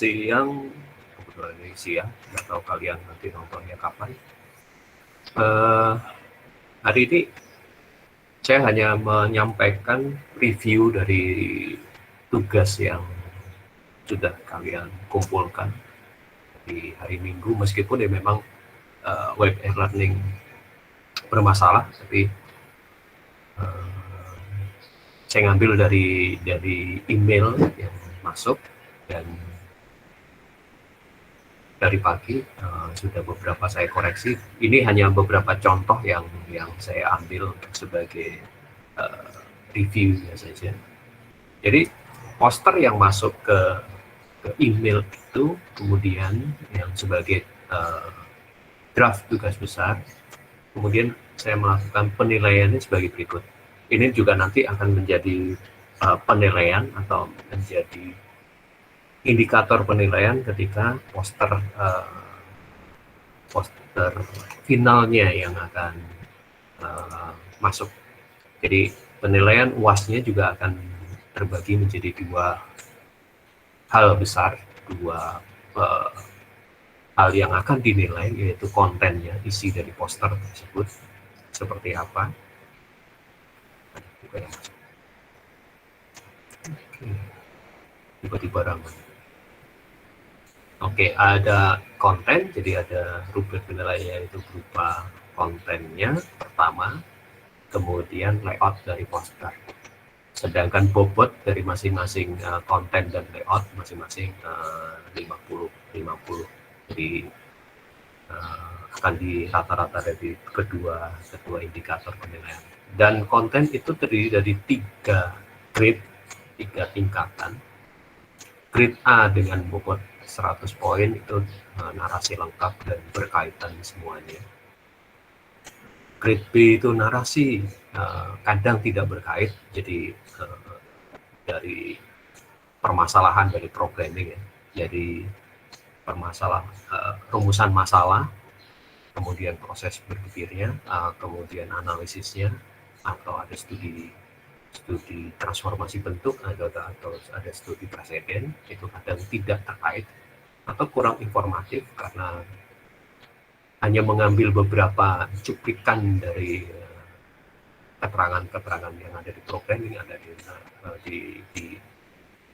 siang, kebetulan ini siang, nggak tahu kalian nanti nontonnya kapan. Hari ini saya hanya menyampaikan review dari tugas yang sudah kalian kumpulkan di hari Minggu, meskipun ya memang web e-learning bermasalah, tapi saya ngambil dari email yang masuk, dan dari pagi sudah beberapa saya koreksi. Ini hanya beberapa contoh yang saya ambil sebagai reviewnya saja. Jadi poster yang masuk ke email itu kemudian yang sebagai draft tugas besar, kemudian saya melakukan penilaiannya sebagai berikut. Ini juga nanti akan menjadi penilaian atau menjadi indikator penilaian ketika poster finalnya yang akan masuk. Jadi penilaian UAS-nya juga akan terbagi menjadi dua hal besar, dua hal yang akan dinilai, yaitu kontennya, isi dari poster tersebut seperti apa. Tiba-tiba ramai. Oke, ada konten, jadi ada rubrik penilaiannya itu berupa kontennya pertama, kemudian layout dari poster. Sedangkan bobot dari masing-masing konten dan layout masing-masing 50. Jadi akan di rata-rata dari kedua indikator penilaian. Dan konten itu terdiri dari 3 grade, 3 tingkatan. Grade A dengan bobot 100 poin itu narasi lengkap dan berkaitan semuanya. Grade B itu narasi kadang tidak berkait, jadi dari permasalahan dari programming ya, jadi rumusan masalah, kemudian proses berpikirnya, kemudian analisisnya, atau ada studi transformasi bentuk, atau ada studi preseden, itu kadang tidak terkait atau kurang informatif karena hanya mengambil beberapa cuplikan dari keterangan-keterangan yang ada di programming, ada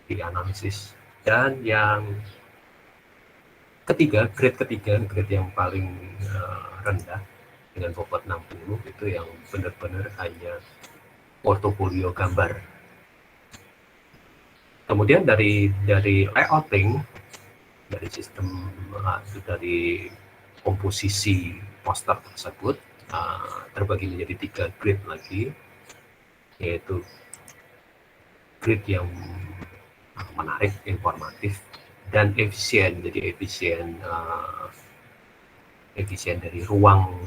di analisis. Dan yang ketiga, grade yang paling rendah dengan bobot 60, itu yang benar-benar hanya portofolio gambar. Kemudian dari layouting, dari sistem dari komposisi poster tersebut terbagi menjadi 3 grade lagi, yaitu grade yang menarik, informatif, dan efisien. Jadi efisien dari ruang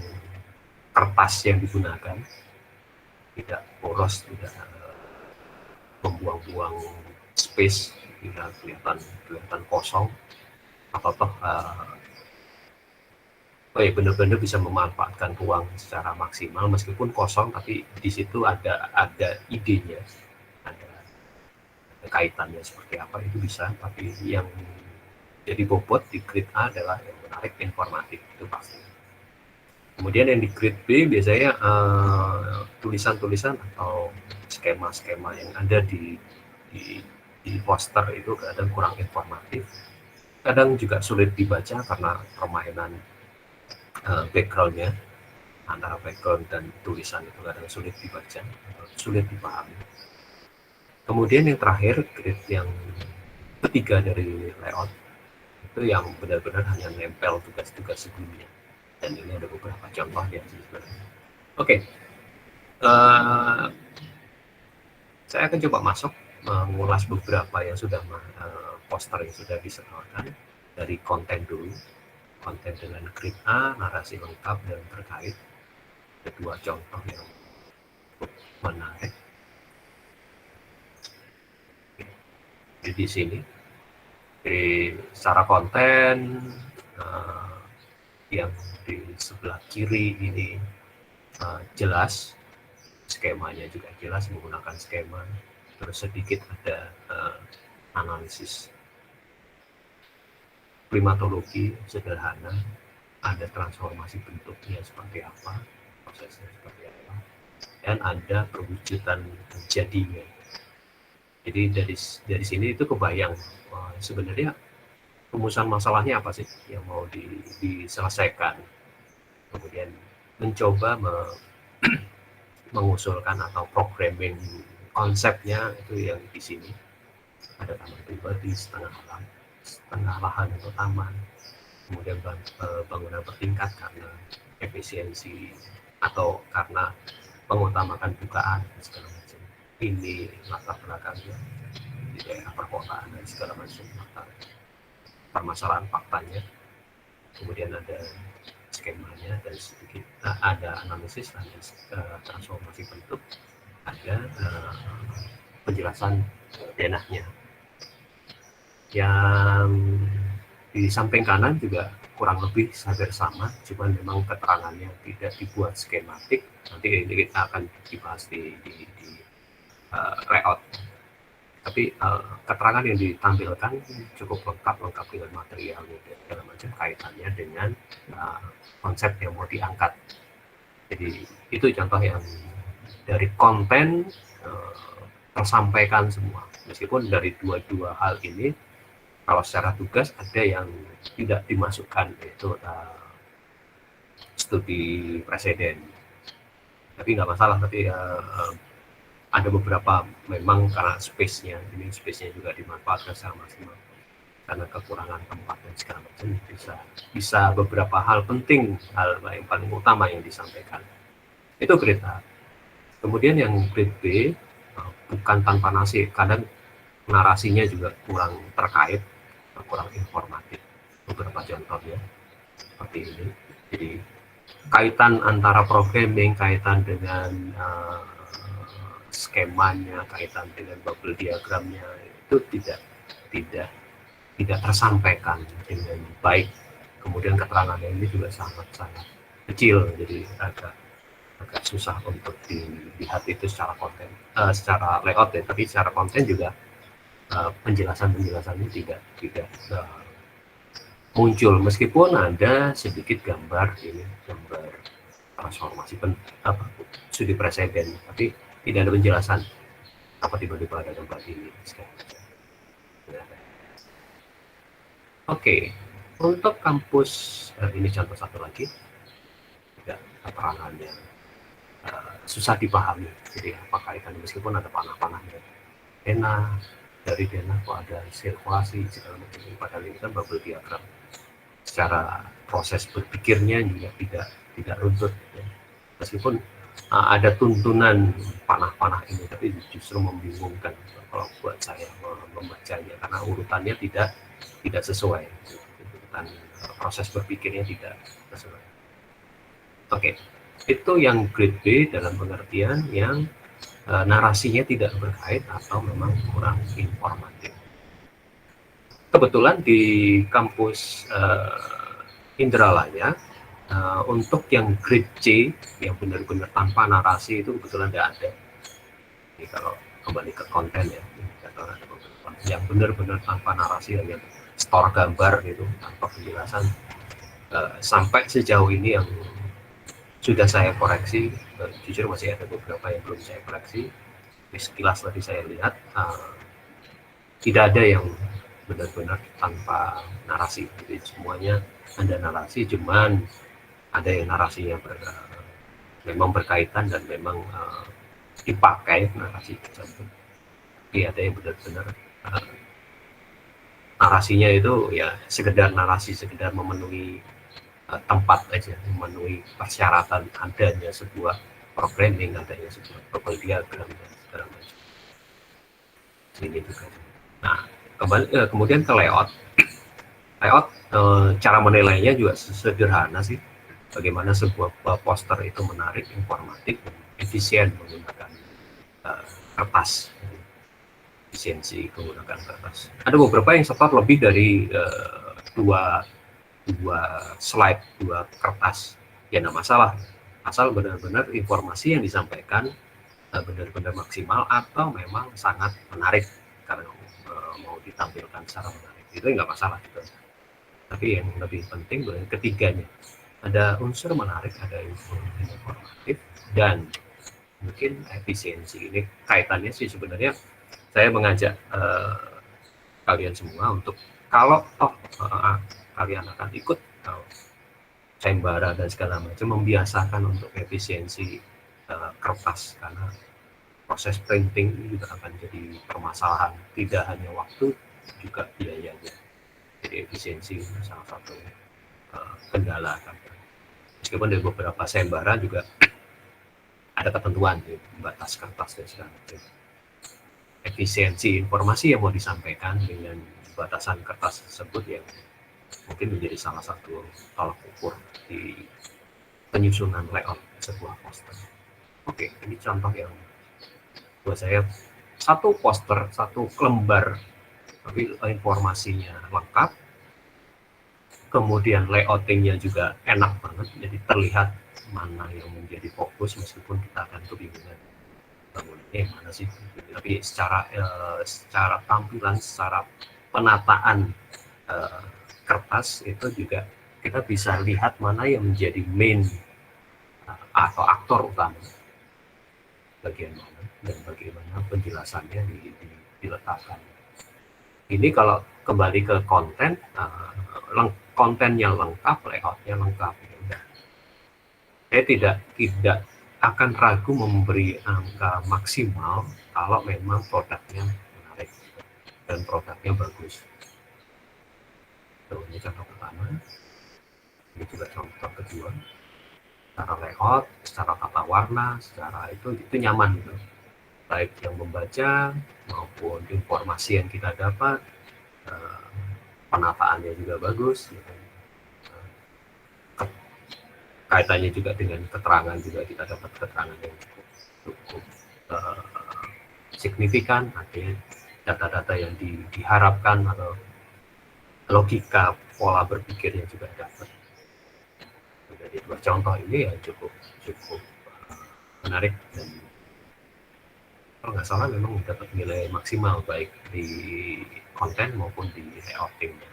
kertas yang digunakan, tidak boros, tidak membuang-buang space, tidak kelihatan kosong, atau benar-benar bisa memanfaatkan ruang secara maksimal meskipun kosong, tapi di situ ada idenya, ada kaitannya seperti apa, itu bisa. Tapi yang jadi bobot di grade A adalah yang menarik, informatif, itu pasti. Kemudian yang di grade B biasanya tulisan-tulisan atau skema-skema yang ada di poster itu kadang kurang informatif, kadang juga sulit dibaca karena permainan backgroundnya, antara background dan tulisan itu kadang sulit dibaca, sulit dipahami. Kemudian yang terakhir, grade yang ketiga dari layout, itu yang benar-benar hanya nempel tugas-tugas sebelumnya, dan ini ada beberapa contohnya sebenarnya. Oke, saya akan coba masuk mengulas beberapa yang sudah poster yang sudah disetorkan. Dari konten dulu, konten dengan grade A, narasi lengkap dan terkait, kedua contoh yang menarik. Jadi di sini, jadi secara konten yang di sebelah kiri ini jelas, skemanya juga jelas, menggunakan skema, terus sedikit ada analisis. primatologi sederhana, ada transformasi bentuknya seperti apa, prosesnya seperti apa, dan ada perwujudan jadinya. Jadi dari sini itu kebayang sebenarnya rumusan masalahnya apa sih yang mau diselesaikan. Kemudian mencoba mengusulkan atau programming konsepnya itu yang di sini ada taman pribadi, setengah lahan untuk taman, kemudian bangunan bertingkat karena efisiensi atau karena mengutamakan bukaan dan segala macam. Ini latar belakangnya di daerah perkotaan dan segala macam permasalahan faktanya. Kemudian ada skemanya dan sedikit ada analisis, ada transformasi bentuk, ada penjelasan denahnya. Yang di samping kanan juga kurang lebih hampir sama, cuman memang keterangannya tidak dibuat skematik. Nanti ini kita akan dibahas di layout. Tapi keterangan yang ditampilkan cukup lengkap dengan materialnya dan segala macam kaitannya dengan konsep yang mau diangkat. Jadi itu contoh yang dari konten tersampaikan semua. Meskipun dari dua hal ini, kalau secara tugas ada yang tidak dimasukkan, itu studi presiden. Tapi nggak masalah, tapi ada beberapa memang karena space-nya juga dimanfaatkan secara maksimal karena kekurangan tempat dan segala macam, bisa beberapa hal penting, hal yang paling utama yang disampaikan itu grade A. Kemudian yang grade B bukan tanpa nasi, kadang narasinya juga kurang terkait, kurang informatif. Beberapa contohnya seperti ini. Jadi kaitan antara programming, kaitan dengan skemanya, kaitan dengan bubble diagramnya itu tidak tersampaikan dengan baik. Kemudian keterangannya ini juga sangat kecil, jadi agak susah untuk dilihat itu secara konten, secara layout ya, tapi secara konten juga penjelasannya tidak muncul, meskipun ada sedikit gambar transformasi studi presiden, tapi tidak ada penjelasan apa tiba-tiba ada gambar ini. Oke, untuk kampus ini contoh satu lagi, tidak keterangannya susah dipahami. Jadi apakah itu meskipun ada panah-panahnya, dari denah kok ada sirkulasi segala macam, padahal ini kan bubble diagram. Secara proses berpikirnya juga tidak runtut ya. Meskipun ada tuntunan panah-panah ini, tapi justru membingungkan kalau buat saya membacanya, karena urutannya tidak sesuai, urutan proses berpikirnya tidak sesuai. Oke, itu yang grade B dalam pengertian yang narasinya tidak berkait atau memang kurang informatif. Kebetulan di kampus Indralaya untuk yang grade C yang benar-benar tanpa narasi itu kebetulan tidak ada. Jadi kalau kembali ke konten ya, yang benar-benar tanpa narasi, yang store gambar gitu tanpa penjelasan, sampai sejauh ini yang sudah saya koreksi, jujur masih ada beberapa yang belum saya koreksi. Sekilas tadi saya lihat tidak ada yang benar-benar tanpa narasi. Jadi semuanya ada narasi, cuman ada yang narasinya memang berkaitan dan memang dipakai narasi tersebut. Jadi ada yang benar-benar narasinya itu ya sekedar narasi, sekedar memenuhi tempat aja, memenuhi persyaratan adanya sebuah programming, adanya sebuah bubble diagram dan segala macam. Ini juga. Nah, kemudian ke layout. Cara menilainya juga sederhana sih. Bagaimana sebuah poster itu menarik, informatif, dan efisien menggunakan kertas. Efisiensi menggunakan kertas. Ada beberapa yang setor lebih dari dua slide, 2 kertas, ya nggak masalah, asal benar-benar informasi yang disampaikan benar-benar maksimal atau memang sangat menarik karena mau ditampilkan secara menarik, itu nggak masalah gitu. Tapi yang lebih penting ketiganya, ada unsur menarik, ada unsur informatif, dan mungkin efisiensi. Ini kaitannya sih sebenarnya saya mengajak kalian semua untuk kalau kalian akan ikut sayembara dan segala macam, membiasakan untuk efisiensi kertas, karena proses printing ini juga akan jadi permasalahan, tidak hanya waktu, juga biayanya. Jadi efisiensi salah satu kendala kan. Meskipun dari beberapa sayembara juga ada ketentuan batas kertas dan segala macam. Efisiensi informasi yang mau disampaikan dengan batasan kertas tersebut yang mungkin menjadi salah satu tolak ukur di penyusunan layout sebuah poster. Oke, ini contoh yang buat saya, satu poster, satu lembar, tapi informasinya lengkap, kemudian layoutingnya juga enak banget, jadi terlihat mana yang menjadi fokus meskipun kita akan kebingungan bangunannya mana sih. Tapi secara tampilan, secara penataan kertas itu juga kita bisa lihat mana yang menjadi main atau aktor utama, bagian mana dan bagaimana penjelasannya diletakkan. Ini kalau kembali ke konten, kontennya lengkap, layoutnya lengkap. Saya tidak akan ragu memberi angka maksimal kalau memang produknya menarik dan produknya bagus. Ini contoh pertama. Ini juga contoh kedua. Secara layout, secara tata warna, secara itu nyaman gitu. Baik yang membaca maupun informasi yang kita dapat, penataannya juga bagus. Gitu. Kaitannya juga dengan keterangan, juga kita dapat keterangan yang cukup signifikan, artinya data-data yang diharapkan atau logika pola berpikirnya juga dapat. Jadi dua contoh ini ya cukup menarik, dan kalau nggak salah memang dapat nilai maksimal baik di konten maupun di layoutingnya.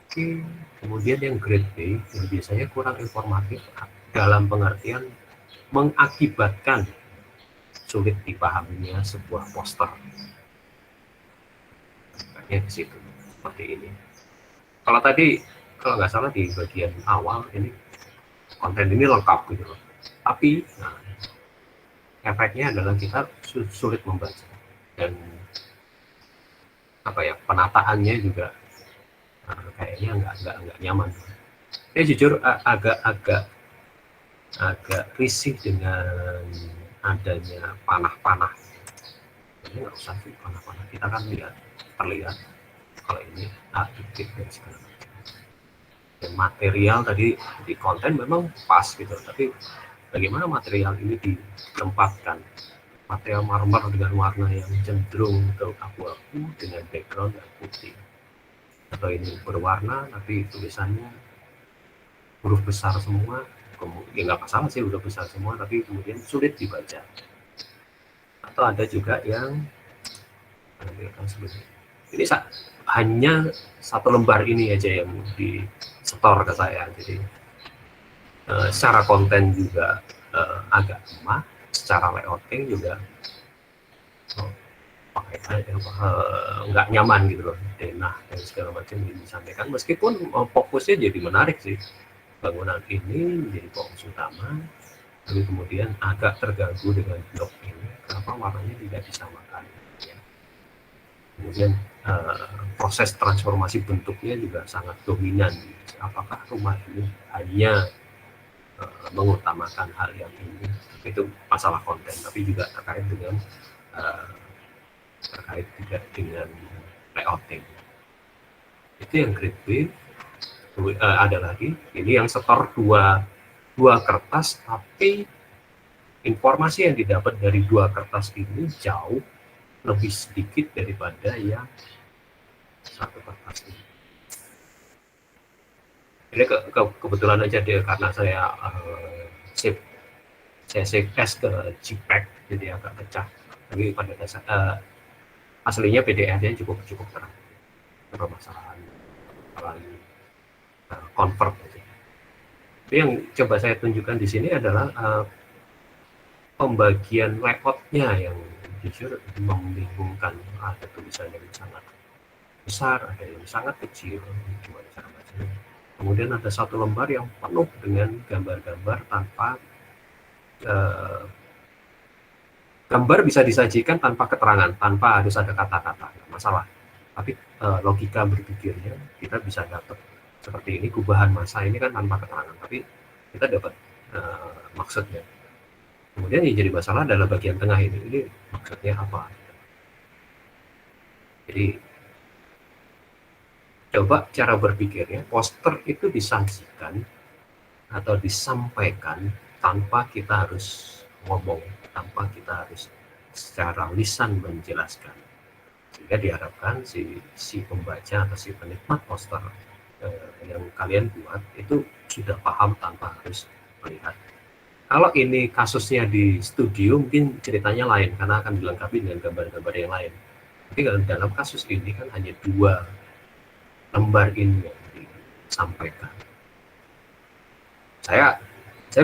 Oke, kemudian yang grade B yang biasanya kurang informatif dalam pengertian mengakibatkan sulit dipahaminya sebuah poster. Kayaknya di situ seperti ini. Kalau tadi kalau nggak salah di bagian awal ini konten ini lengkap gitu loh. Tapi efeknya adalah kita sulit membaca, dan penataannya juga kayaknya nggak nyaman. Saya jujur agak risih dengan adanya panah-panah. Ini nggak usah sih panah-panah, kita kan terlihat kalau ini adiktif dan segala macam. Dan material tadi di konten memang pas gitu, tapi bagaimana material ini ditempatkan, material marmer dengan warna yang cenderung ke abu-abu dengan background yang putih, atau ini berwarna tapi tulisannya huruf besar semua, ya nggak masalah sih huruf besar semua, tapi kemudian sulit dibaca. Atau ada juga yang ini hanya satu lembar ini aja yang di setor ke saya, jadi secara konten juga agak lemah, secara layouting juga nggak nyaman gitu loh, denah dan segala macam yang disampaikan, meskipun fokusnya jadi menarik sih, bangunan ini menjadi fokus utama, tapi kemudian agak terganggu dengan blok ini, kenapa warnanya tidak disamakan ya. Kemudian proses transformasi bentuknya juga sangat dominan, apakah rumah ini hanya mengutamakan hal yang ini, itu masalah konten, tapi juga terkait dengan layouting. Itu yang grade B. Ada lagi, ini yang setor dua kertas, tapi informasi yang didapat dari dua kertas ini jauh lebih sedikit daripada yang satu kertas ini. Ini kebetulan aja dia, karena saya save as ke JPEG, jadi agak pecah. Tapi pada dasar aslinya PDF-nya cukup terang. Permasalahan melalui convert. Jadi yang coba saya tunjukkan di sini adalah pembagian layoutnya yang jujur membingungkan. Ada tulisan yang sangat besar, ada yang sangat kecil, gimana cara bacanya. Kemudian ada satu lembar yang penuh dengan gambar-gambar tanpa gambar bisa disajikan tanpa keterangan, tanpa harus ada kata-kata, nggak masalah. Tapi logika berpikirnya kita bisa dapat seperti ini, gubahan massa ini kan tanpa keterangan, tapi kita dapat maksudnya. Kemudian yang jadi masalah adalah bagian tengah ini maksudnya apa? Jadi coba cara berpikirnya, poster itu disajikan atau disampaikan tanpa kita harus ngomong, tanpa kita harus secara lisan menjelaskan, sehingga diharapkan si pembaca atau si penikmat poster yang kalian buat itu sudah paham tanpa harus melihat. Kalau ini kasusnya di studio mungkin ceritanya lain karena akan dilengkapi dengan gambar-gambar yang lain. Tapi kalau dalam kasus ini kan hanya 2 lembar ini yang disampaikan. Saya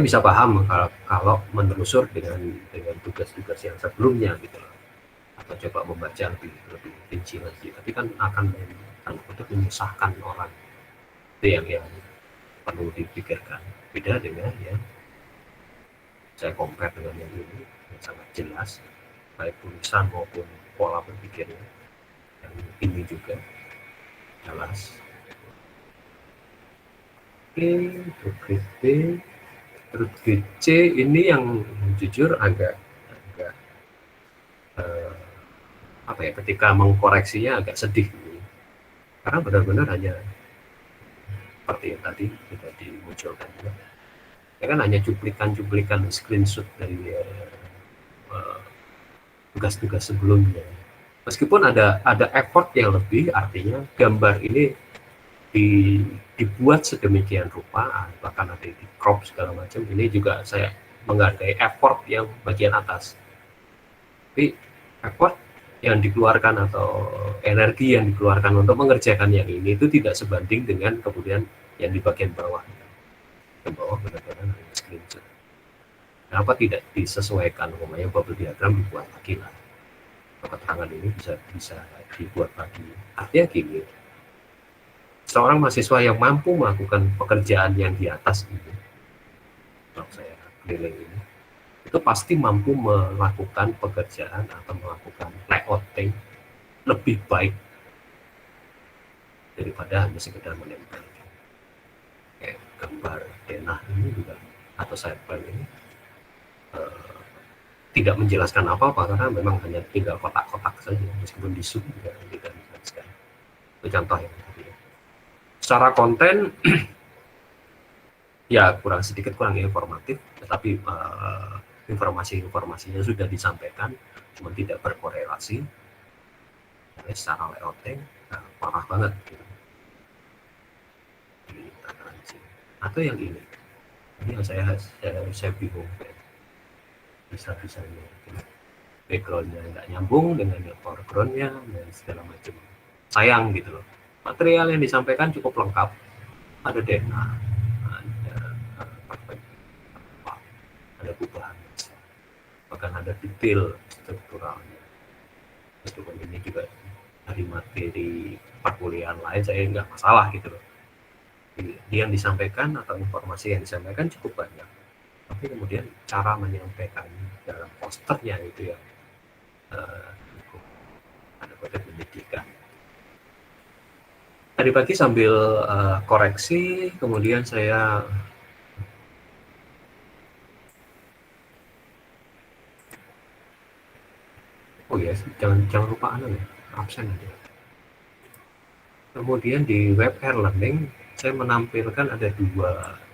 bisa paham kalau menelusur dengan tugas-tugas yang sebelumnya gitu loh, atau coba membaca lebih rinci lagi. Tapi kan akan untuk menyusahkan orang. Itu yang perlu dipikirkan. Beda dengan yang saya compare dengan yang ini yang sangat jelas, baik tulisan maupun pola berpikirnya. Yang ini juga jelas. Oke, Truth Grid C ini yang jujur agak apa ya, ketika mengkoreksinya agak sedih gitu. Karena benar-benar hanya seperti yang tadi sudah dimunculkan juga. Ya kan hanya cuplikan screenshot dari tugas-tugas sebelumnya. Meskipun ada effort yang lebih, artinya gambar ini dibuat sedemikian rupa, bahkan ada di crop segala macam. Ini juga saya menghargai effort yang bagian atas. Tapi effort yang dikeluarkan atau energi yang dikeluarkan untuk mengerjakan yang ini itu tidak sebanding dengan kemudian yang di bagian bawah. Ke bawah benar-benar hanya screenshot. Kenapa tidak disesuaikan, namanya bubble diagram dibuat lagi lah. Keterangan ini bisa dibuat lagi. Artinya gini, seorang mahasiswa yang mampu melakukan pekerjaan yang di atas ini, kalau saya keliling ini, itu pasti mampu melakukan pekerjaan atau melakukan layouting lebih baik daripada hanya sekedar menempel. Kayak gambar denah ini juga atau sideplan ini tidak menjelaskan apa-apa karena memang hanya tinggal kotak-kotak saja, meskipun di zoom juga tidak dijelaskan. Itu contoh yang tadi. Secara konten ya sedikit kurang informatif, tetapi informasinya sudah disampaikan, cuma tidak berkorelasi. Jadi secara layouting parah banget gitu. Atau yang ini yang saya bingung, bisa-bisanya backgroundnya nggak nyambung dengan foregroundnya dan segala macam. Sayang gitu loh. Material yang disampaikan cukup lengkap, ada denah, ada gubahan, bahkan ada detail strukturalnya. Meskipun ini juga dari materi perkuliahan lain saya nggak masalah gitu loh. Yang disampaikan atau informasi yang disampaikan cukup banyak, tapi kemudian cara menyampaikan dalam posternya itu yang ada pada menyedihkan. Tadi pagi sambil koreksi, kemudian saya jangan lupa absen aja. Kemudian di web e-learning saya menampilkan ada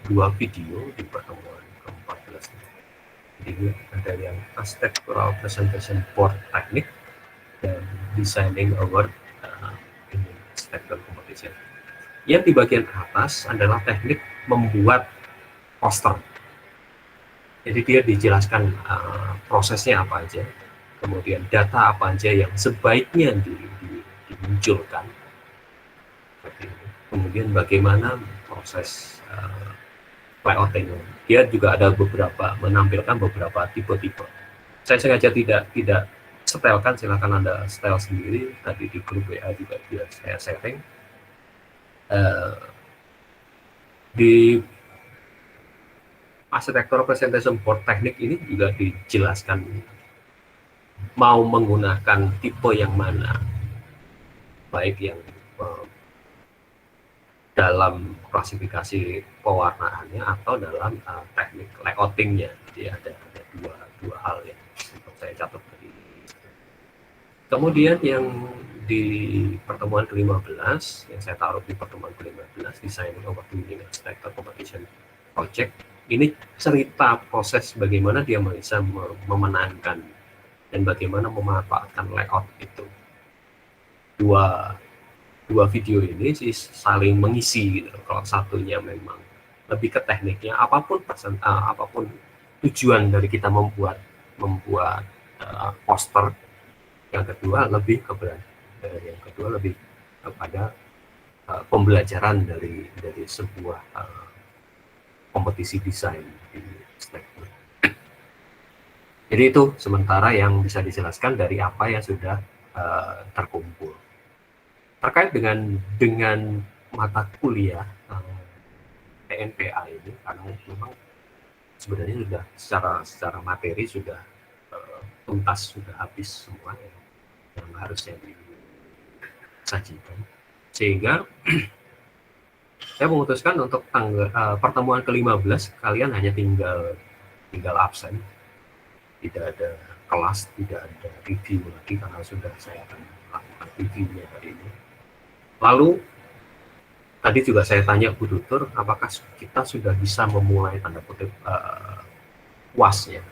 dua video di pertemuan ke-14. Jadi ada yang Architectural Presentation Board Technique dan Designing Award Architectural Competition. Yang di bagian atas adalah teknik membuat poster. Jadi dia dijelaskan prosesnya apa aja, kemudian data apa aja yang sebaiknya dimunculkan. kemudian bagaimana proses layouting. Dia juga ada menampilkan beberapa tipe-tipe. Saya sengaja tidak setelkan, silakan Anda setel sendiri. Tadi di grup WA juga saya sharing. Di arsitektur presentation board teknik ini juga dijelaskan mau menggunakan tipe yang mana, baik yang dalam klasifikasi pewarnaannya atau dalam teknik layoutingnya. Jadi ada dua hal yang saya catat tadi. Kemudian yang di pertemuan ke-15, yang saya taruh di pertemuan ke-15, Design Overdoing Architecture Competition Project, ini cerita proses bagaimana dia bisa memenangkan dan bagaimana memanfaatkan layout itu. Dua video ini sih saling mengisi gitu. Kalau satunya memang lebih ke tekniknya, apapun tujuan dari kita membuat poster, yang kedua lebih kepada pembelajaran dari sebuah kompetisi desain di arsitektur. Jadi itu sementara yang bisa dijelaskan dari apa yang sudah terkumpul. Terkait dengan mata kuliah TNPA ini, karena memang sebenarnya sudah secara materi sudah tuntas, sudah habis semua yang harusnya disajikan, sehingga saya memutuskan untuk pertemuan ke-15 kalian hanya tinggal absen, tidak ada kelas, tidak ada review lagi karena sudah saya akan lakukan reviewnya hari ini. Lalu tadi juga saya tanya Bu Tutur, apakah kita sudah bisa memulai tanda kutip UAS-nya?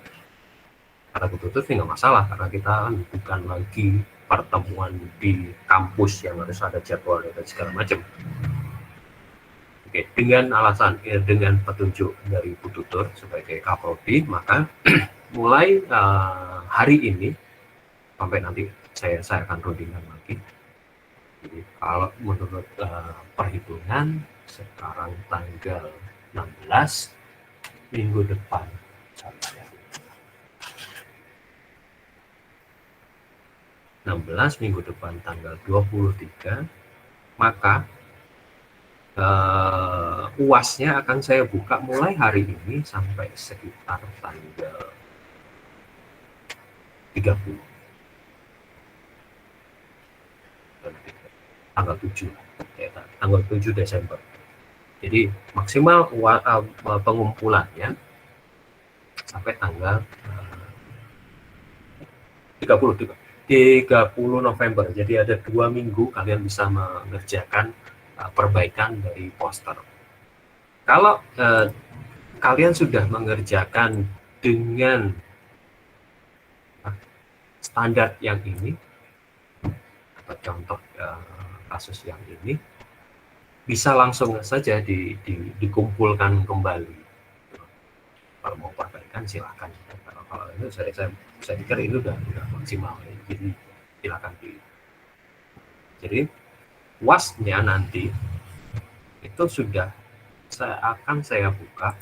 Kata Bu Tutur sih nggak masalah, karena kita kan bukan lagi pertemuan di kampus yang harus ada jadwal dan segala macam. Oke, dengan petunjuk dari Bu Tutur sebagai Kaprodi, maka mulai hari ini sampai nanti saya akan rundingkan lagi. Jadi kalau menurut perhitungan sekarang tanggal 16 minggu depan, 16 minggu depan tanggal 23, maka UAS-nya akan saya buka mulai hari ini sampai sekitar tanggal 30. Tanggal 7, tanggal 7 Desember. Jadi maksimal pengumpulannya sampai tanggal 30 November. Jadi ada 2 minggu kalian bisa mengerjakan perbaikan dari poster. Kalau kalian sudah mengerjakan dengan standar yang ini, atau contoh kasus yang ini, bisa langsung saja dikumpulkan kembali. Kalau mau perbaikan silakan. Kalau itu saya pikir itu udah maksimal. Jadi silakan Jadi UAS-nya nanti itu sudah akan saya buka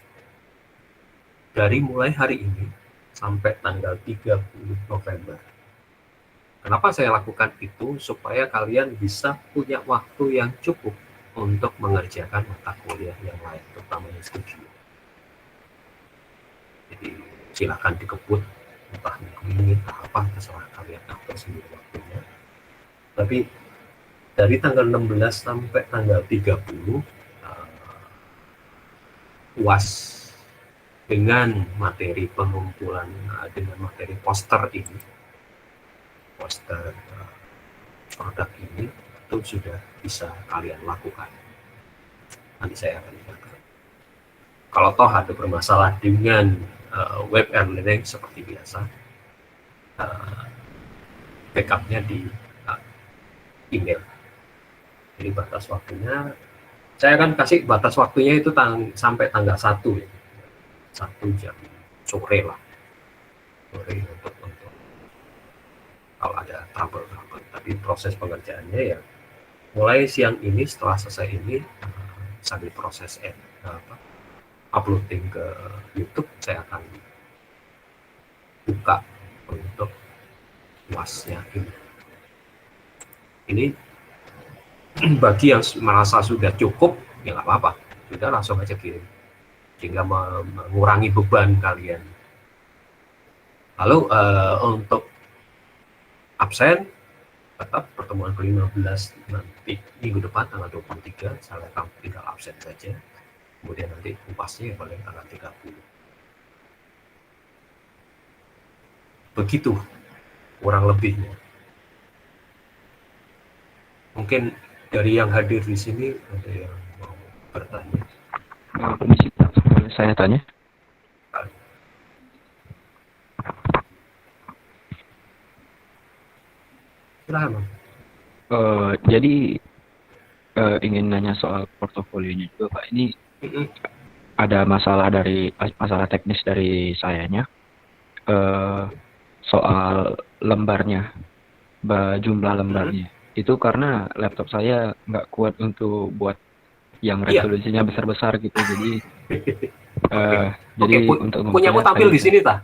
dari mulai hari ini sampai tanggal 30 November. Kenapa saya lakukan itu? Supaya kalian bisa punya waktu yang cukup untuk mengerjakan mata kuliah yang lain, terutama yang studio. Jadi silakan dikebut, entah minggu ini, entah apa, terserah kalian atur sendiri waktunya. Tapi dari tanggal 16 sampai tanggal 30 UAS dengan materi pengumpulan, dengan materi poster ini, poster produk ini itu sudah bisa kalian lakukan. Nanti saya akan lihatkan. Kalau toh ada bermasalah dengan web learning seperti biasa, backupnya di email. Jadi batas waktunya, saya akan kasih batas waktunya itu sampai tanggal 1 ya. 1 jam sore lah. Sore untuk kalau ada trouble. Tapi proses pengerjaannya ya mulai siang ini setelah selesai ini sambil proses uploading ke YouTube, saya akan buka untuk luasnya ini. Ini bagi yang merasa sudah cukup, ya nggak apa-apa, sudah langsung aja kirim, sehingga mengurangi beban kalian. Lalu untuk absen, tetap pertemuan ke-15 nanti minggu depan tanggal 23, saya akan tinggal absen saja. Kemudian nanti upasnya paling tanggal 30. Begitu kurang lebihnya. Mungkin dari yang hadir di sini ada yang mau bertanya. Boleh saya tanya? Silahkan. Jadi ingin nanya soal portofolionya juga Pak. Ini ada masalah teknis dari sayanya soal lembarnya, jumlah lembarnya. Itu karena laptop saya nggak kuat untuk buat yang resolusinya besar-besar gitu. Jadi jadi untuk punya tampil di sini tak?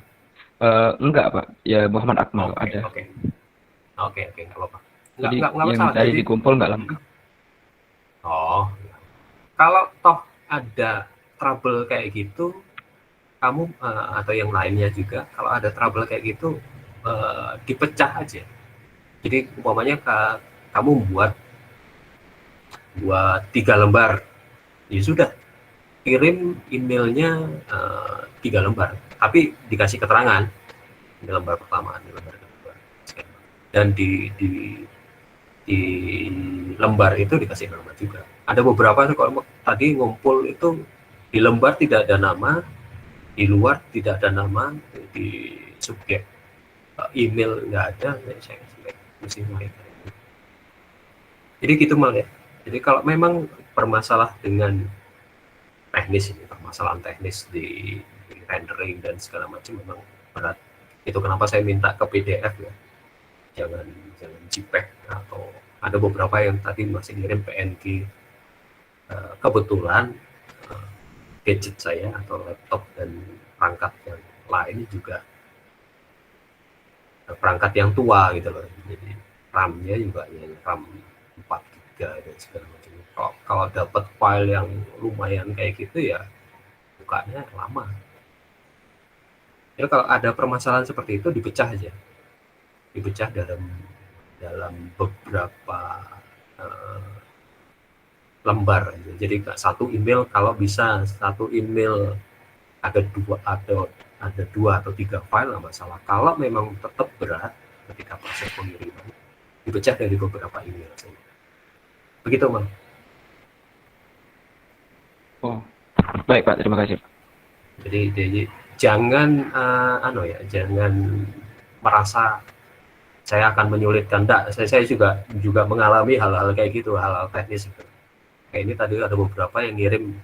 Enggak Pak, ya Muhammad Akmal ada. Oke, nggak apa-apa. Jadi yang tadi dikumpul nggak lengkap. Oh, kalau toh ada trouble kayak gitu, kamu atau yang lainnya juga, kalau ada trouble kayak gitu, dipecah aja. Jadi umpamanya kamu buat 3 lembar, ya sudah, kirim emailnya 3 lembar, tapi dikasih keterangan, ini lembar pertama, ini lembar kedua, dan di lembar itu dikasih nama juga. Ada beberapa kalau tadi ngumpul itu di lembar tidak ada nama, di luar tidak ada nama, di subjek email nggak ada, saya mesti mulai. Jadi gitu Mal ya. Jadi kalau memang bermasalah dengan teknis ini, permasalahan teknis di rendering dan segala macam memang berat. Itu kenapa saya minta ke PDF ya. Jangan JPEG, atau ada beberapa yang tadi masih ngirim PNG. Kebetulan gadget saya atau laptop dan perangkat yang lain juga perangkat yang tua gitu loh. Jadi RAM-nya juga yang RAM 4 GB dan segala macam. Kalau dapat file yang lumayan kayak gitu ya bukanya lama. Jadi kalau ada permasalahan seperti itu dipecah aja, dipecah dalam beberapa lembar. Jadi satu email, kalau bisa satu email ada 2 atau 3 file nggak masalah. Kalau memang tetap berat ketika proses pengiriman, dipecah dari beberapa email saja. Begitu Bang. Oh, baik Pak, terima kasih Pak. Jadi jangan jangan merasa saya akan menyulitkan. Enggak, saya juga mengalami hal-hal kayak gitu, hal-hal teknis gitu. Kayak ini tadi ada beberapa yang ngirim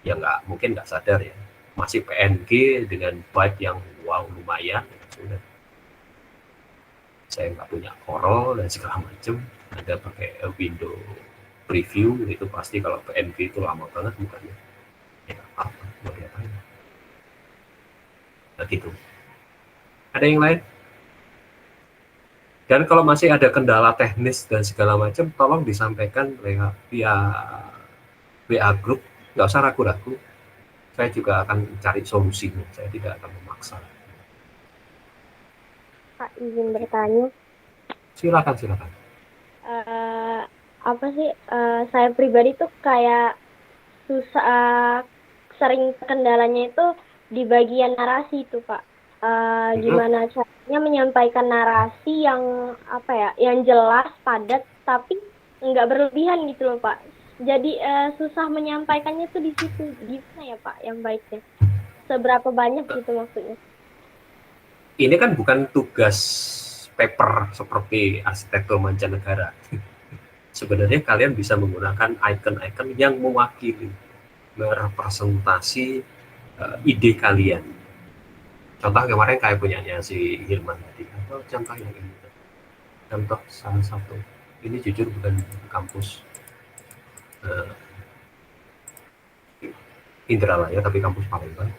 ya mungkin nggak sadar ya, masih PNG dengan byte yang wow lumayan, sudah. Saya nggak punya Corel dan segala macam, ada pakai window preview, itu pasti kalau PNG itu lama banget bukannya. Ya apa, mau diapain? Nah, gitu. Ada yang lain? Dan kalau masih ada kendala teknis dan segala macam, tolong disampaikan via WA group, nggak usah ragu-ragu. Saya juga akan cari solusinya, saya tidak akan memaksa. Pak, izin bertanya. Silakan. Apa sih, saya pribadi tuh kayak susah, sering kendalanya itu di bagian narasi itu Pak. Gimana caranya menyampaikan narasi yang yang jelas, padat, tapi nggak berlebihan gitu loh Pak. Jadi susah menyampaikannya tuh di situ. Gimana ya Pak yang baiknya? Seberapa banyak gitu maksudnya? Ini kan bukan tugas paper seperti arsitektur mancanegara. Sebenarnya kalian bisa menggunakan icon-icon yang mewakili, merepresentasi ide kalian. Contoh kemarin kayak punyanya si Hilman tadi, atau contoh yang ini, contoh salah satu ini jujur bukan kampus Indralaya, tapi kampus Palembang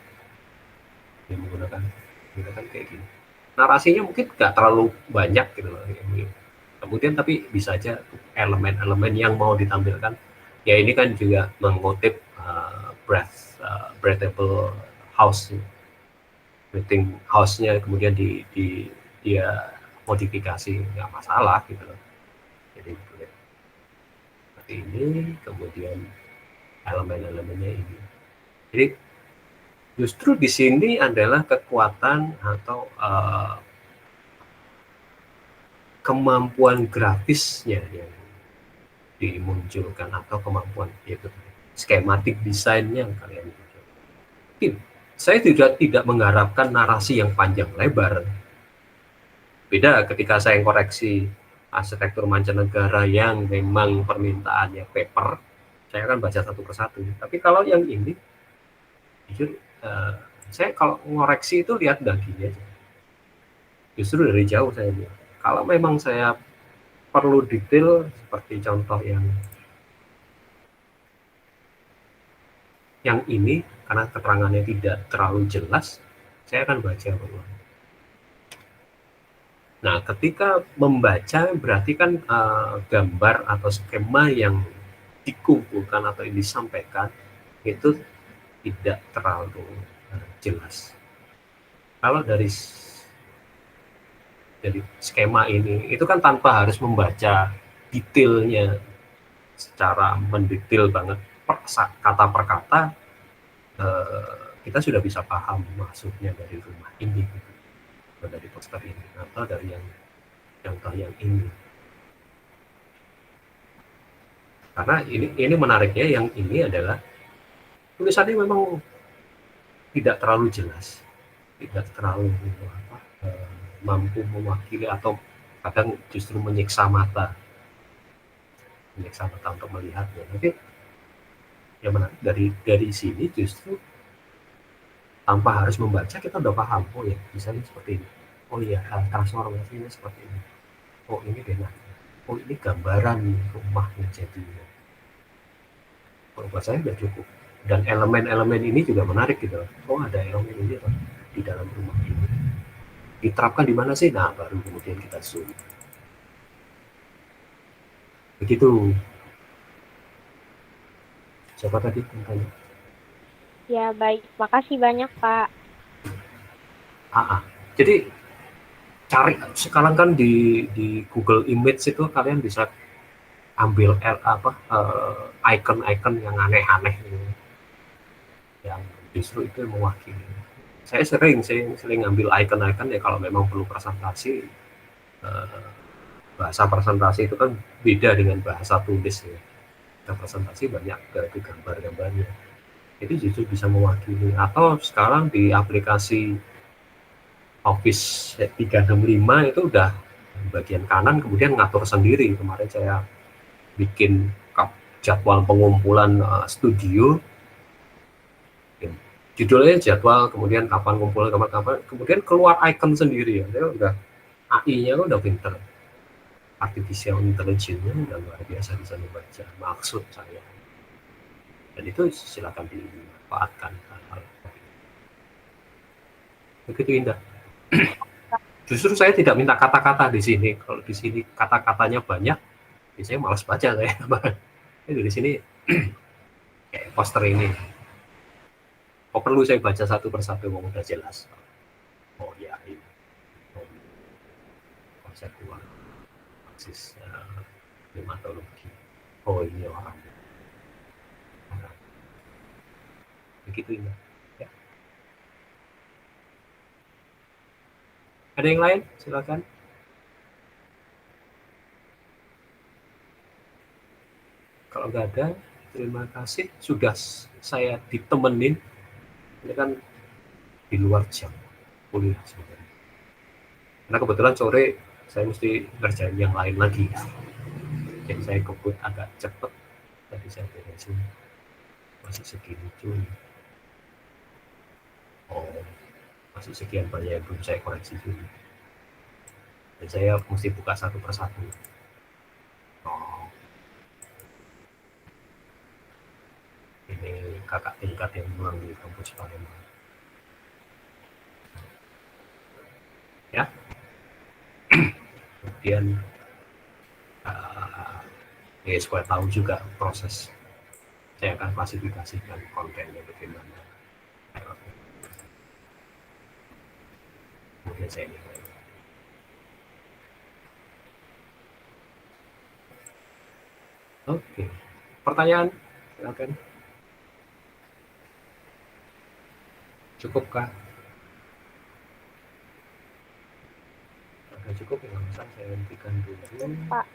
yang menggunakan kayak gini. Narasinya mungkin nggak terlalu banyak gitu loh. Kemudian tapi bisa aja elemen-elemen yang mau ditampilkan. Ya ini kan juga mengutip breathable house, breathing house-nya kemudian dia modifikasi, nggak masalah gitu loh. Jadi seperti ini, kemudian elemen-elemennya ini. Jadi justru di sini adalah kekuatan atau kemampuan grafisnya yang dimunculkan, atau kemampuan yaitu skematik desainnya kalian. Saya tidak mengharapkan narasi yang panjang lebar. Beda ketika saya koreksi arsitektur mancanegara yang memang permintaannya paper, saya akan baca satu persatu. Tapi kalau yang ini, jujur, saya kalau ngoreksi itu lihat dagingnya. Justru dari jauh saya lihat. Kalau memang saya perlu detail, seperti contoh yang ini, karena keterangannya tidak terlalu jelas, saya akan baca ulang. Nah, ketika membaca berarti kan gambar atau skema yang dikumpulkan atau yang disampaikan itu tidak terlalu jelas. Kalau dari skema ini, itu kan tanpa harus membaca detailnya secara mendetail banget kata per kata, kita sudah bisa paham maksudnya dari rumah ini, gitu. Atau dari poster ini, atau dari yang contoh yang ini. Karena ini menariknya, yang ini adalah tulisannya memang tidak terlalu jelas, tidak terlalu mampu mewakili, atau kadang justru menyiksa mata untuk melihatnya. Tapi yang menarik dari sini, justru tanpa harus membaca kita udah paham, oh ya misalnya seperti ini, oh iya transformasinya seperti ini, oh ini denahnya, oh ini gambaran rumahnya jadinya. Buat saya sudah cukup. Dan elemen-elemen ini juga menarik gitu. Oh ada elemen ini di dalam rumah ini, diterapkan di mana sih? Nah baru kemudian kita zoom. Begitu. Siapa tadi tanya? Ya baik, makasih banyak Pak. Jadi cari sekarang kan di Google Image itu kalian bisa ambil icon-icon yang aneh-aneh gitu, yang justru itu mewakili. Saya sering ambil icon-icon ya kalau memang perlu presentasi. Bahasa presentasi itu kan beda dengan bahasa tulis ya. Presentasi banyak itu gambar-gambarnya, itu justru bisa mewakili. Atau sekarang di aplikasi Office 365 itu udah bagian kanan kemudian ngatur sendiri. Kemarin saya bikin jadwal pengumpulan studio, judulnya jadwal, kemudian kapan kumpul, kapan, kemudian keluar icon sendiri ya. Saya udah AI-nya udah pinter, artificial intelligence-nya udah luar biasa, bisa membaca maksud saya, dan itu silakan dimanfaatkan. Begitu indah. Justru saya tidak minta kata-kata di sini. Kalau di sini kata-katanya banyak, biasanya malas baca saya. Itu di sini kayak poster ini, oh perlu saya baca satu persatu, mau udah jelas. Oh ya ini konseptual, aksis klimatologi. Oh ini orang. Begitu indah. Ya. Ada yang lain? Silakan. Kalau nggak ada, terima kasih. Sudah saya ditemenin. Ini kan di luar jam kuliah sebenarnya. Karena kebetulan sore saya mesti ngerjain yang lain lagi. Jadi saya kebut agak cepet. Tadi saya beresin. Masih segini cuy. Oh, masih sekian banyak yang belum saya koreksi dulu. Dan saya mesti buka satu persatu. Ini kakak tingkat yang memang di kampus Palembang. Ya, kemudian ya supaya tahu juga proses, saya akan klasifikasikan kontennya bagaimana. Kemudian saya nilai. Oke, pertanyaan, silakan. Cukupkah? Sudah cukup ya, saya hentikan dulu. Pak.